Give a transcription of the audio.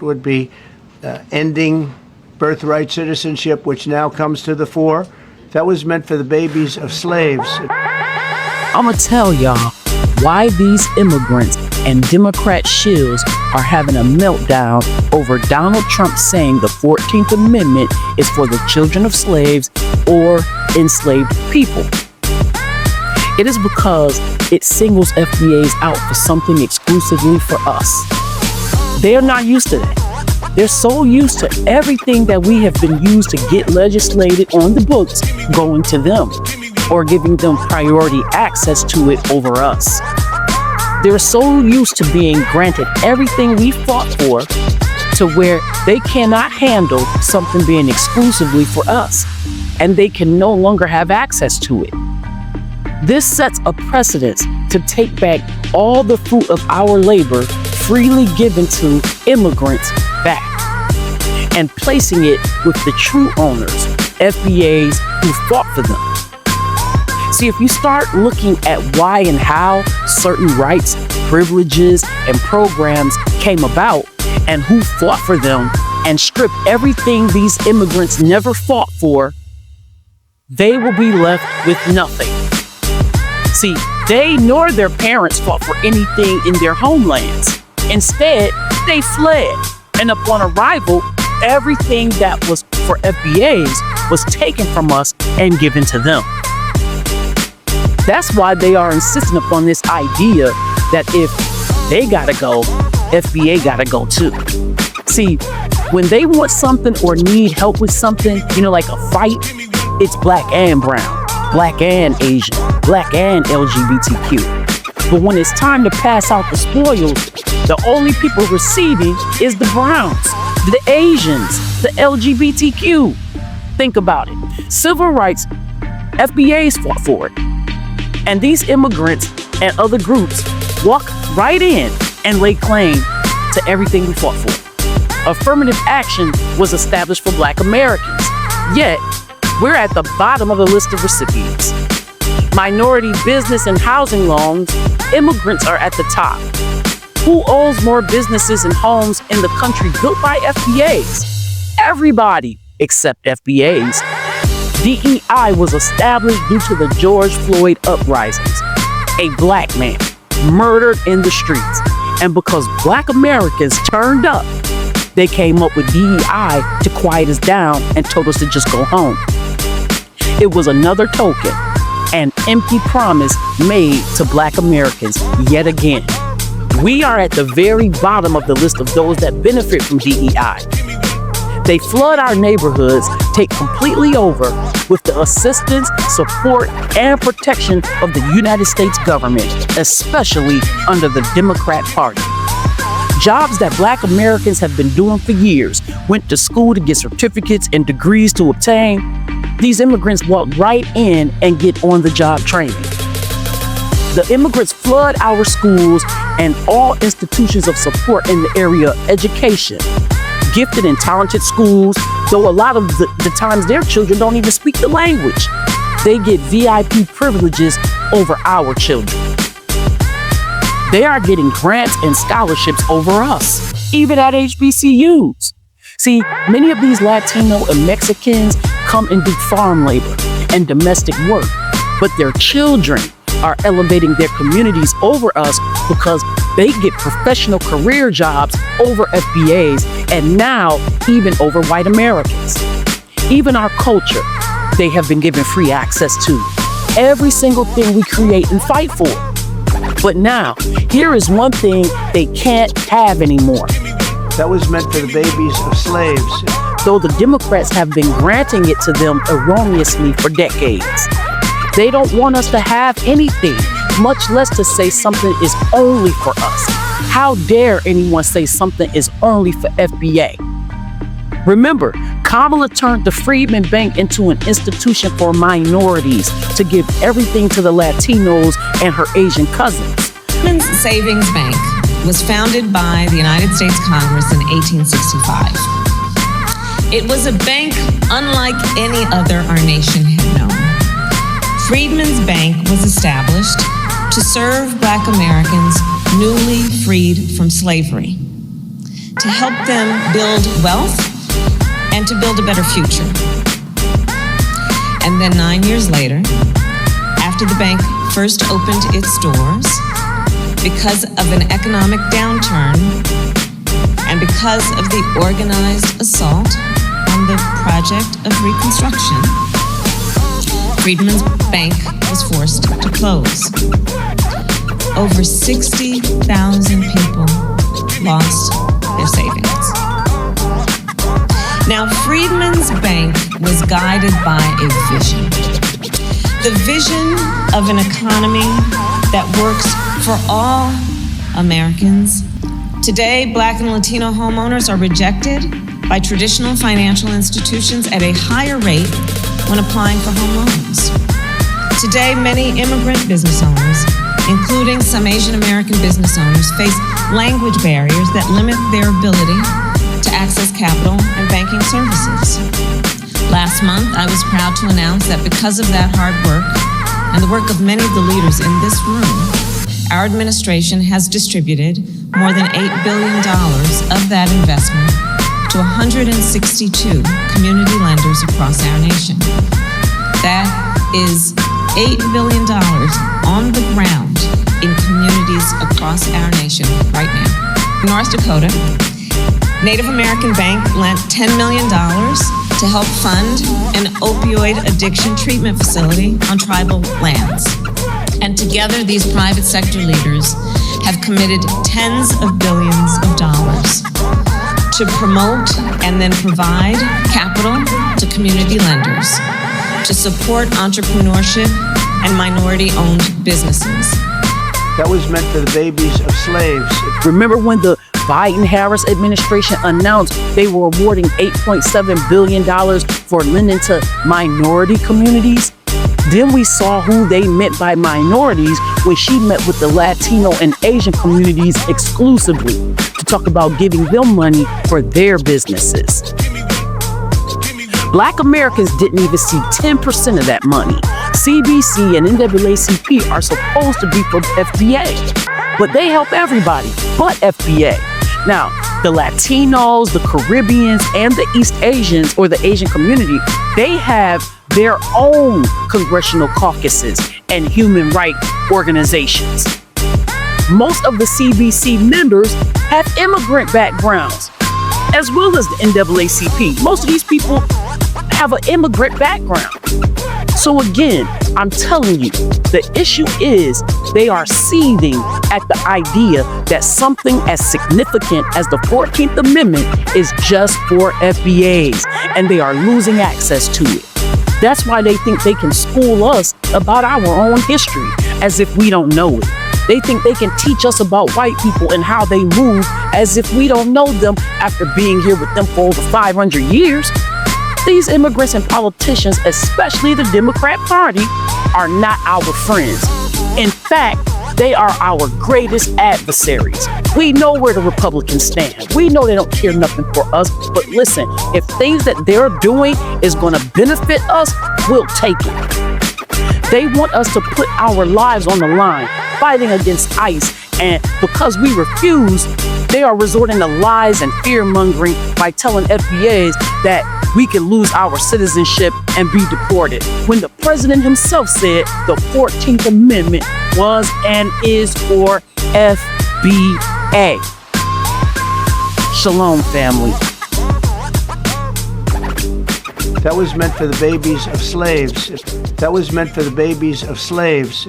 would be ending birthright citizenship, which now comes to the fore. That was meant for the babies of slaves. I'm gonna tell y'all why these immigrants and Democrat shills are having a meltdown over Donald Trump saying the 14th Amendment is for the children of slaves or enslaved people. It is because it singles FBAs out for something exclusively for us. They are not used to that. They're so used to everything that we have been used to get legislated on the books going to them or giving them priority access to it over us. They're so used to being granted everything we fought for to where they cannot handle something being exclusively for us, and they can no longer have access to it. This sets a precedent to take back all the fruit of our labor freely given to immigrants back and placing it with the true owners, FBAs who fought for them. See, if you start looking at why and how certain rights, privileges, and programs came about and who fought for them and stripped everything these immigrants never fought for, they will be left with nothing. See, they nor their parents fought for anything in their homelands. Instead, they fled, and upon arrival, everything that was for FBAs was taken from us and given to them. That's why they are insisting upon this idea that if they gotta go, FBA gotta go too. See, when they want something or need help with something, like a fight, it's black and brown, black and Asian, black and LGBTQ. But when it's time to pass out the spoils, the only people receiving is the browns, the Asians, the LGBTQ. Think about it. Civil rights, FBAs fought for it. And these immigrants and other groups walk right in and lay claim to everything we fought for. Affirmative action was established for Black Americans, yet we're at the bottom of the list of recipients. Minority business and housing loans, immigrants are at the top. Who owns more businesses and homes in the country built by FBAs? Everybody except FBAs. DEI was established due to the George Floyd uprisings. A black man murdered in the streets. And because Black Americans turned up, they came up with DEI to quiet us down and told us to just go home. It was another token, an empty promise made to Black Americans yet again. We are at the very bottom of the list of those that benefit from DEI. They flood our neighborhoods, take completely over with the assistance, support, and protection of the United States government, especially under the Democrat Party. Jobs that Black Americans have been doing for years, went to school to get certificates and degrees to obtain. These immigrants walk right in and get on-the-job training. The immigrants flood our schools and all institutions of support in the area of education. Gifted and talented schools, though a lot of the times their children don't even speak the language. They get VIP privileges over our children. They are getting grants and scholarships over us, even at HBCUs. See, many of these Latino and Mexicans come and do farm labor and domestic work, but their children are elevating their communities over us because they get professional career jobs over FBAs and now even over white Americans. Even our culture, they have been given free access to. Every single thing we create and fight for. But now, here is one thing they can't have anymore. That was meant for the babies of slaves. Though the Democrats have been granting it to them erroneously for decades. They don't want us to have anything, much less to say something is only for us. How dare anyone say something is only for FBA? Remember, Kamala turned the Freedmen Bank into an institution for minorities to give everything to the Latinos and her Asian cousins. Women's Savings Bank was founded by the United States Congress in 1865. It was a bank unlike any other our nation had known. Freedmen's Bank was established to serve Black Americans newly freed from slavery. to help them build wealth and to build a better future. And then 9 years later, after the bank first opened its doors, because of an economic downturn and because of the organized assault on the project of reconstruction, Freedmen's Bank was forced to close. Over 60,000 people lost their savings. Now, Freedmen's Bank was guided by a vision. The vision of an economy that works for all Americans. Today, Black and Latino homeowners are rejected by traditional financial institutions at a higher rate when applying for home loans. Today, many immigrant business owners, including some Asian American business owners, face language barriers that limit their ability to access capital and banking services. Last month, I was proud to announce that because of that hard work and the work of many of the leaders in this room, our administration has distributed more than $8 billion of that investment to 162 community lenders across our nation. That is $8 billion on the ground in communities across our nation right now. In North Dakota, Native American Bank lent $10 million to help fund an opioid addiction treatment facility on tribal lands. And together, these private sector leaders have committed tens of billions of dollars to promote and then provide capital to community lenders, to support entrepreneurship and minority-owned businesses. That was meant for the babies of slaves. Remember when the Biden-Harris administration announced they were awarding $8.7 billion for lending to minority communities? Then we saw who they meant by minorities when she met with the Latino and Asian communities exclusively to talk about giving them money for their businesses. Black Americans didn't even see 10% of that money. CBC and NAACP are supposed to be from FBA, but they help everybody but FBA. Now, the Latinos, the Caribbeans, and the East Asians, or the Asian community, they have their own congressional caucuses and human rights organizations. Most of the CBC members have immigrant backgrounds, as well as the NAACP. Most of these people have an immigrant background. So again, I'm telling you, the issue is they are seething at the idea that something as significant as the 14th Amendment is just for FBAs, and they are losing access to it. That's why they think they can school us about our own history as if we don't know it. They think they can teach us about white people and how they move as if we don't know them after being here with them for over 500 years. These immigrants and politicians, especially the Democrat Party, are not our friends. In fact, they are our greatest adversaries. We know where the Republicans stand. We know they don't care nothing for us. But listen, if things that they're doing is going to benefit us, we'll take it. They want us to put our lives on the line, fighting against ICE. And because we refuse, they are resorting to lies and fear-mongering by telling FBAs that we can lose our citizenship and be deported, when the president himself said the 14th Amendment was and is for FBA. Shalom, family. That was meant for the babies of slaves. That was meant for the babies of slaves.